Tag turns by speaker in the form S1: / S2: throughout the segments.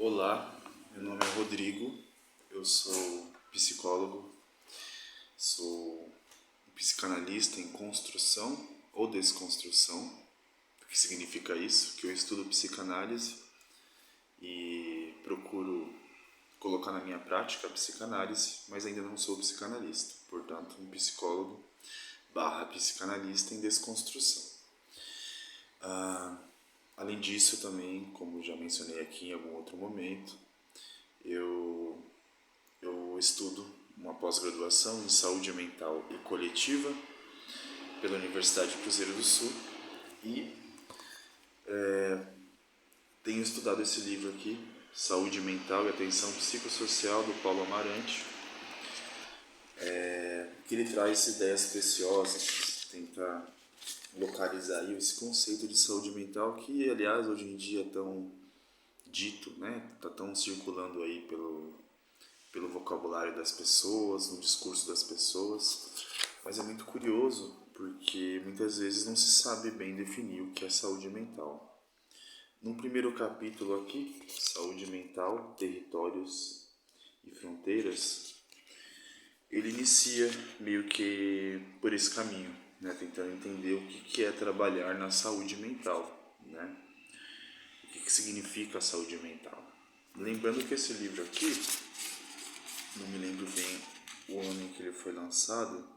S1: Olá, meu nome é Rodrigo, eu sou psicólogo, sou psicanalista em construção ou desconstrução. O que significa isso? Que eu estudo psicanálise e procuro colocar na minha prática a psicanálise, mas ainda não sou psicanalista, portanto, um psicólogo barra psicanalista em desconstrução. Além disso, também, como já mencionei aqui em algum outro momento, eu estudo uma pós-graduação em saúde mental e coletiva pela Universidade Cruzeiro do Sul e tenho estudado esse livro aqui, Saúde Mental e Atenção Psicossocial, do Paulo Amarante, que ele traz ideias preciosas, tenta localizar aí esse conceito de saúde mental que, aliás, hoje em dia é tão dito, né? Está tão circulando aí pelo vocabulário das pessoas, no discurso das pessoas, mas é muito curioso porque muitas vezes não se sabe bem definir o que é saúde mental. No primeiro capítulo aqui, Saúde Mental, Territórios e Fronteiras, ele inicia meio que por esse caminho, né, tentando entender o que é trabalhar na saúde mental, né? O que significa a saúde mental. Lembrando que esse livro aqui, não me lembro bem o ano em que ele foi lançado,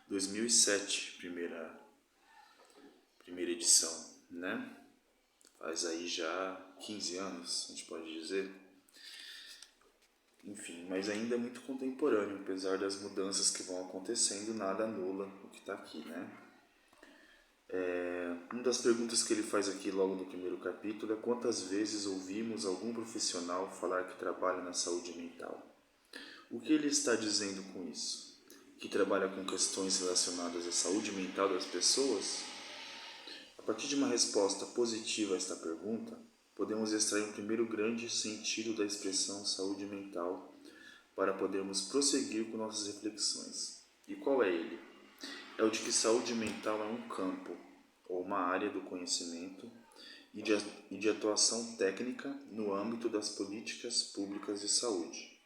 S1: 2007, primeira edição, né? Faz aí já 15 anos, a gente pode dizer. Enfim, mas ainda é muito contemporâneo, apesar das mudanças que vão acontecendo, nada anula o que está aqui, né? Uma das perguntas que ele faz aqui logo no primeiro capítulo é: quantas vezes ouvimos algum profissional falar que trabalha na saúde mental? O que ele está dizendo com isso? Que trabalha com questões relacionadas à saúde mental das pessoas? A partir de uma resposta positiva a esta pergunta, podemos extrair um primeiro grande sentido da expressão saúde mental para podermos prosseguir com nossas reflexões. E qual é ele? É o de que saúde mental é um campo ou uma área do conhecimento e de atuação técnica no âmbito das políticas públicas de saúde.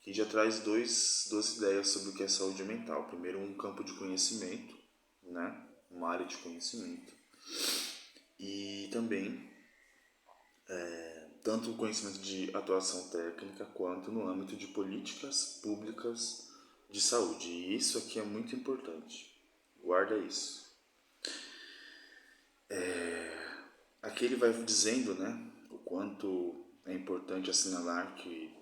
S1: Aqui já traz duas ideias sobre o que é saúde mental. Primeiro, um campo de conhecimento, né? Uma área de conhecimento. E também tanto o conhecimento de atuação técnica quanto no âmbito de políticas públicas de saúde. E isso aqui é muito importante. Guarda isso. Aqui ele vai dizendo, né, o quanto é importante assinalar que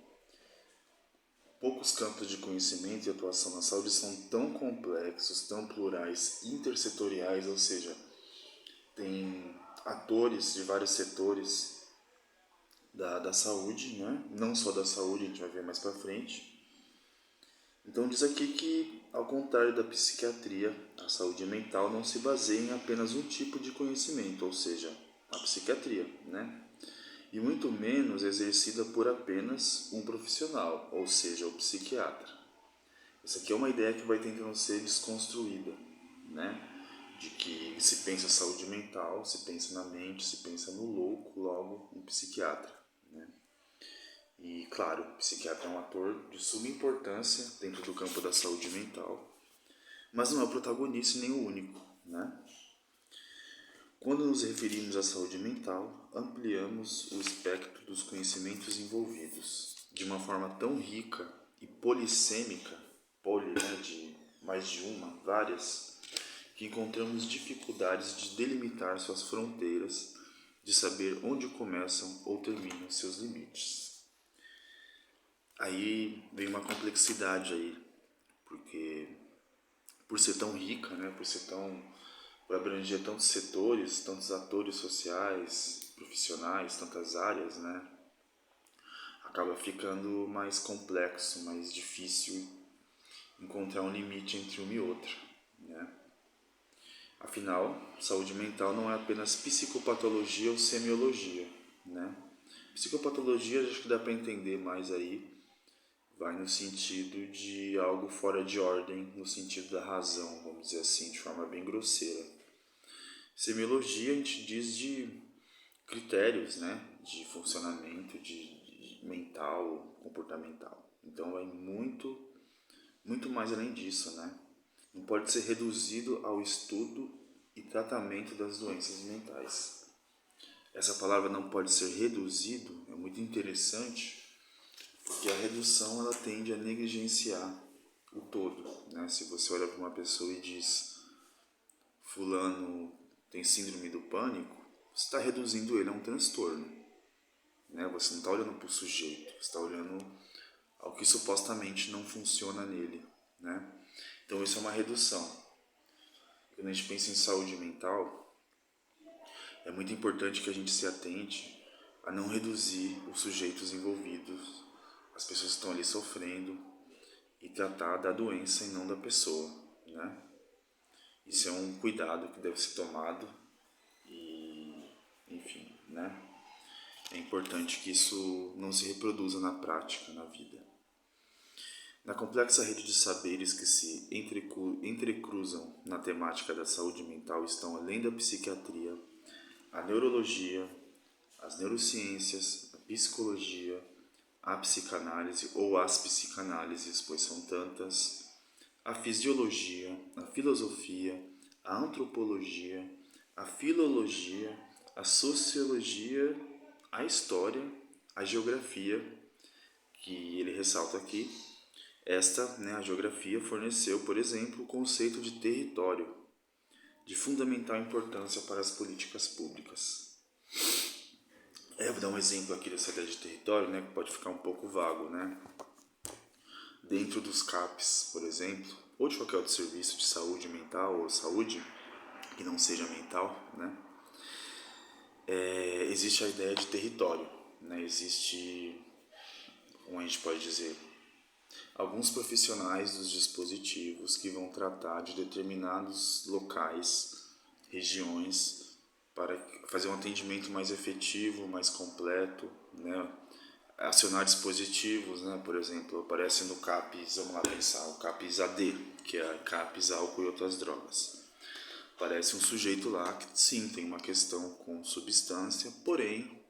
S1: poucos campos de conhecimento e atuação na saúde são tão complexos, tão plurais, intersetoriais, ou seja, tem atores de vários setores da saúde, né? Não só da saúde, a gente vai ver mais para frente. Então diz aqui que, ao contrário da psiquiatria, a saúde mental não se baseia em apenas um tipo de conhecimento, ou seja, a psiquiatria, né? E muito menos exercida por apenas um profissional, ou seja, o psiquiatra. Essa aqui é uma ideia que vai tentando ser desconstruída, né? De que se pensa saúde mental, se pensa na mente, se pensa no louco, logo um psiquiatra, né? E claro, o psiquiatra é um ator de suma importância dentro do campo da saúde mental, mas não é o protagonista e nem o único, né? Quando nos referimos à saúde mental, ampliamos o espectro dos conhecimentos envolvidos de uma forma tão rica e polissêmica, né, de mais de uma, várias, que encontramos dificuldades de delimitar suas fronteiras, de saber onde começam ou terminam seus limites. Aí vem uma complexidade aí, porque por ser tão rica, né, por abranger tantos setores, tantos atores sociais, profissionais, tantas áreas, né, acaba ficando mais complexo, mais difícil encontrar um limite entre uma e outra, né? Afinal, saúde mental não é apenas psicopatologia ou semiologia, né? Psicopatologia acho que dá para entender mais aí, vai no sentido de algo fora de ordem, no sentido da razão, vamos dizer assim, de forma bem grosseira. Semiologia a gente diz de critérios, né, de funcionamento, de mental, comportamental. Então vai muito mais além disso, né? Não pode ser reduzido ao estudo e tratamento das doenças mentais. Essa palavra não pode ser reduzido é muito interessante, porque a redução ela tende a negligenciar o todo, né? Se você olha para uma pessoa e diz fulano tem síndrome do pânico, você está reduzindo ele a um transtorno, né? Você não está olhando para o sujeito, você está olhando ao que supostamente não funciona nele, né? Então isso é uma redução. Quando a gente pensa em saúde mental, é muito importante que a gente se atente a não reduzir os sujeitos envolvidos, as pessoas que estão ali sofrendo, e tratar da doença e não da pessoa, né? Isso é um cuidado que deve ser tomado e, enfim, né? É importante que isso não se reproduza na prática, na vida. Na complexa rede de saberes que se entrecruzam na temática da saúde mental estão, além da psiquiatria, a neurologia, as neurociências, a psicologia, a psicanálise ou as psicanálises, pois são tantas, a fisiologia, a filosofia, a antropologia, a filologia, a sociologia, a história, a geografia, que ele ressalta aqui. A geografia forneceu, por exemplo, o conceito de território, de fundamental importância para as políticas públicas. Vou dar um exemplo aqui dessa ideia de território, né, que pode ficar um pouco vago, né? Dentro dos CAPs, por exemplo, ou de qualquer outro serviço de saúde mental ou saúde que não seja mental, né? Existe a ideia de território, né? Existe, como a gente pode dizer, alguns profissionais dos dispositivos que vão tratar de determinados locais, regiões, para fazer um atendimento mais efetivo, mais completo, né? Acionar dispositivos, né? Por exemplo, aparece no CAPS, vamos lá pensar, o CAPS AD, que é a CAPS álcool e outras drogas. Aparece um sujeito lá que sim, tem uma questão com substância, porém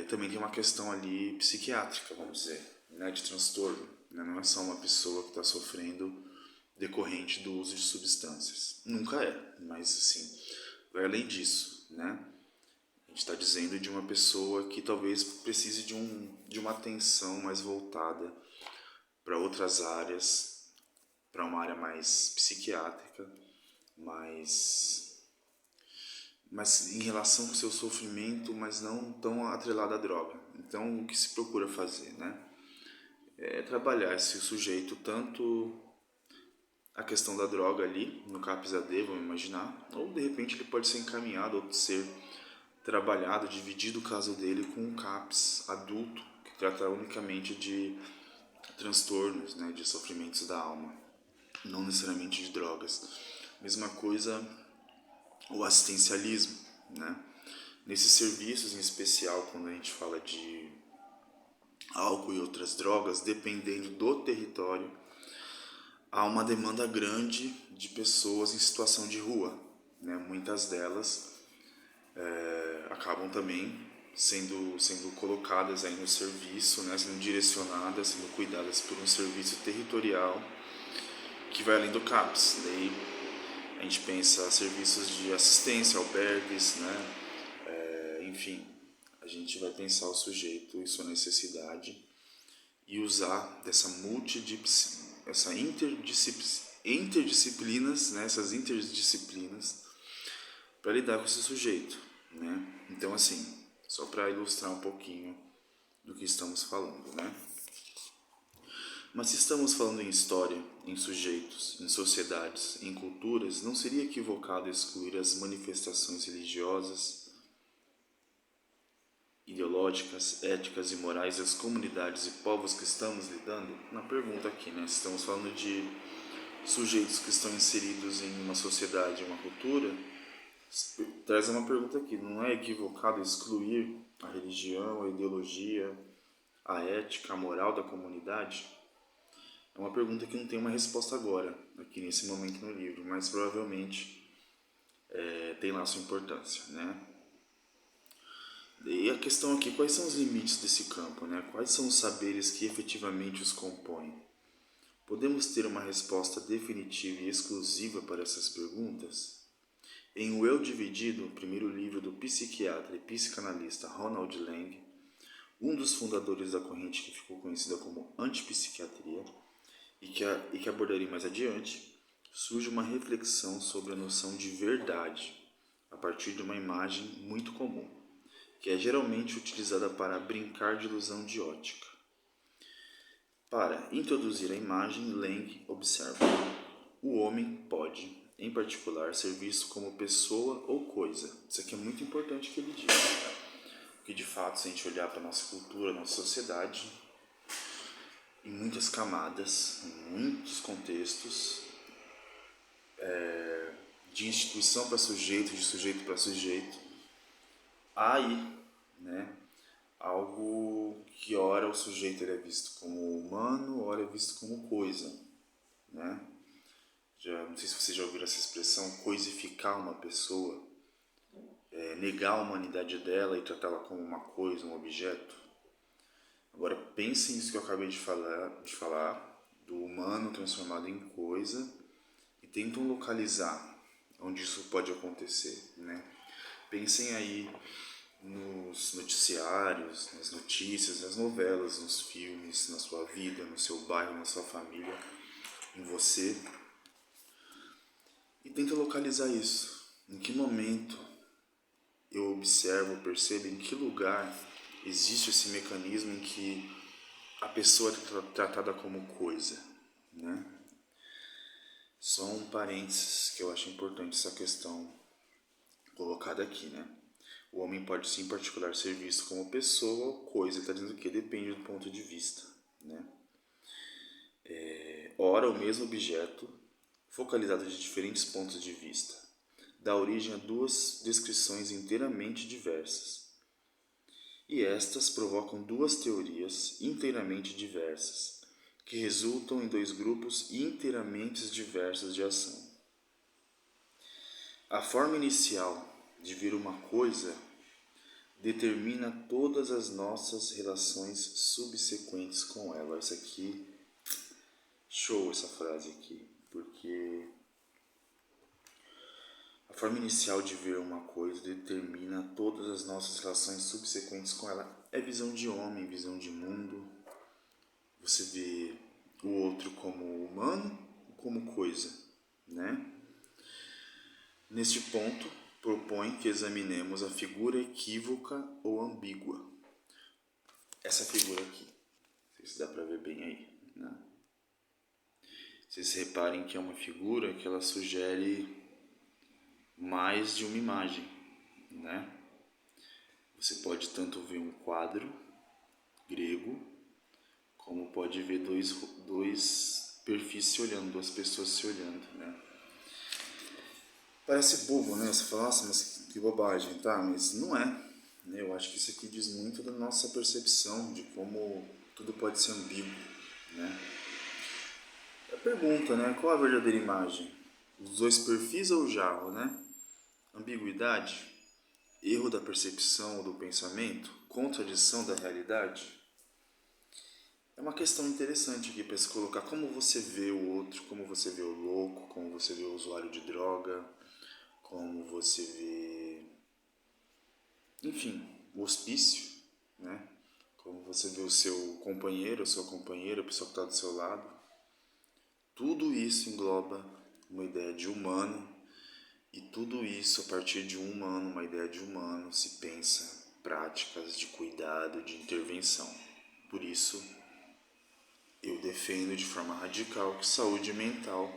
S1: também tem uma questão ali psiquiátrica, vamos dizer, né? De transtorno, né? Não é só uma pessoa que está sofrendo decorrente do uso de substâncias. Nunca é, mas assim, vai além disso, né? A gente está dizendo de uma pessoa que talvez precise de uma atenção mais voltada para outras áreas, para uma área mais psiquiátrica, mas em relação com o seu sofrimento, mas não tão atrelado à droga. Então, o que se procura fazer, né? É trabalhar esse sujeito tanto a questão da droga ali, no CAPS-AD, vamos imaginar, ou de repente ele pode ser encaminhado ou ser trabalhado, dividido o caso dele com um CAPS adulto, que trata unicamente de transtornos, né, de sofrimentos da alma, não necessariamente de drogas. Mesma coisa o assistencialismo, né? Nesses serviços em especial, quando a gente fala de álcool e outras drogas, dependendo do território, há uma demanda grande de pessoas em situação de rua, né? Muitas delas acabam também sendo colocadas aí no serviço, né? Sendo direcionadas, sendo cuidadas por um serviço territorial que vai além do CAPS. Daí a gente pensa serviços de assistência, albergues, né? Enfim, a gente vai pensar o sujeito e sua necessidade e usar interdisciplinas, né? Essas interdisciplinas para lidar com esse sujeito, né? Então, assim, só para ilustrar um pouquinho do que estamos falando, né? Mas se estamos falando em história, em sujeitos, em sociedades, em culturas, não seria equivocado excluir as manifestações religiosas, ideológicas, éticas e morais das comunidades e povos que estamos lidando? Na pergunta aqui, né? Estamos falando de sujeitos que estão inseridos em uma sociedade, uma cultura. Traz uma pergunta aqui: não é equivocado excluir a religião, a ideologia, a ética, a moral da comunidade? É uma pergunta que não tem uma resposta agora, aqui nesse momento no livro, mas provavelmente tem lá sua importância, né? E a questão aqui, quais são os limites desse campo, né? Quais são os saberes que efetivamente os compõem? Podemos ter uma resposta definitiva e exclusiva para essas perguntas? Em O Eu Dividido, o primeiro livro do psiquiatra e psicanalista Ronald Lang, um dos fundadores da corrente que ficou conhecida como antipsiquiatria e que abordarei mais adiante, surge uma reflexão sobre a noção de verdade a partir de uma imagem muito comum, que é geralmente utilizada para brincar de ilusão de ótica. Para introduzir a imagem, Lang observa: o homem pode, em particular, ser visto como pessoa ou coisa. Isso aqui é muito importante que ele diz. Porque, de fato, se a gente olhar para a nossa cultura, nossa sociedade, em muitas camadas, em muitos contextos, de instituição para sujeito, de sujeito para sujeito, há aí, né, algo que ora o sujeito ele é visto como humano, ora é visto como coisa, né? Não sei se vocês já ouviram essa expressão, coisificar uma pessoa, negar a humanidade dela e tratá-la como uma coisa, um objeto. Agora pensem nisso que eu acabei de falar do humano transformado em coisa e tentam localizar onde isso pode acontecer, né? Pensem aí nos noticiários, nas notícias, nas novelas, nos filmes, na sua vida, no seu bairro, na sua família, em você. E tenta localizar isso. Em que momento eu observo, percebo em que lugar existe esse mecanismo em que a pessoa é tratada como coisa, né? Só um parênteses que eu acho importante essa questão colocada aqui, né? O homem pode sim, em particular, ser visto como pessoa ou coisa. Ele está dizendo que depende do ponto de vista, né? Ora, o mesmo objeto, focalizado de diferentes pontos de vista, dá origem a duas descrições inteiramente diversas. E estas provocam duas teorias inteiramente diversas, que resultam em dois grupos inteiramente diversos de ação. A forma inicial de ver uma coisa determina todas as nossas relações subsequentes com ela. Isso aqui, show essa frase aqui, porque a forma inicial de ver uma coisa determina todas as nossas relações subsequentes com ela. É visão de homem, visão de mundo. Você vê o outro como humano ou como coisa, né? Neste ponto, propõe que examinemos a figura equívoca ou ambígua. Essa figura aqui, não sei se dá para ver bem aí, né? Vocês reparem que é uma figura que ela sugere mais de uma imagem, né? Você pode tanto ver um quadro grego, como pode ver dois perfis se olhando, duas pessoas se olhando, né? Parece bobo, né? Você fala, nossa, mas que bobagem, tá? Mas não é. Eu acho que isso aqui diz muito da nossa percepção de como tudo pode ser ambíguo, né? A pergunta, né? Qual a verdadeira imagem? Os dois perfis ou o jarro, né? Ambiguidade? Erro da percepção ou do pensamento? Contradição da realidade? É uma questão interessante aqui para se colocar. Como você vê o outro, como você vê o louco, como você vê o usuário de droga, como você vê, enfim, o hospício, né? Como você vê o seu companheiro, a sua companheira, a pessoa que está do seu lado. Tudo isso engloba uma ideia de humano, e tudo isso, a partir de um humano, uma ideia de humano, se pensa práticas de cuidado, de intervenção. Por isso, eu defendo de forma radical que saúde mental,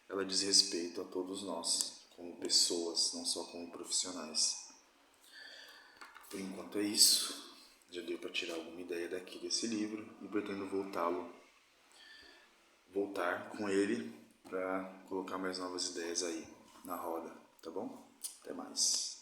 S1: ela diz respeito a todos nós, como pessoas, não só como profissionais. Por enquanto é isso. Já deu para tirar alguma ideia daqui desse livro e pretendo voltar com ele para colocar mais novas ideias aí na roda, tá bom? Até mais.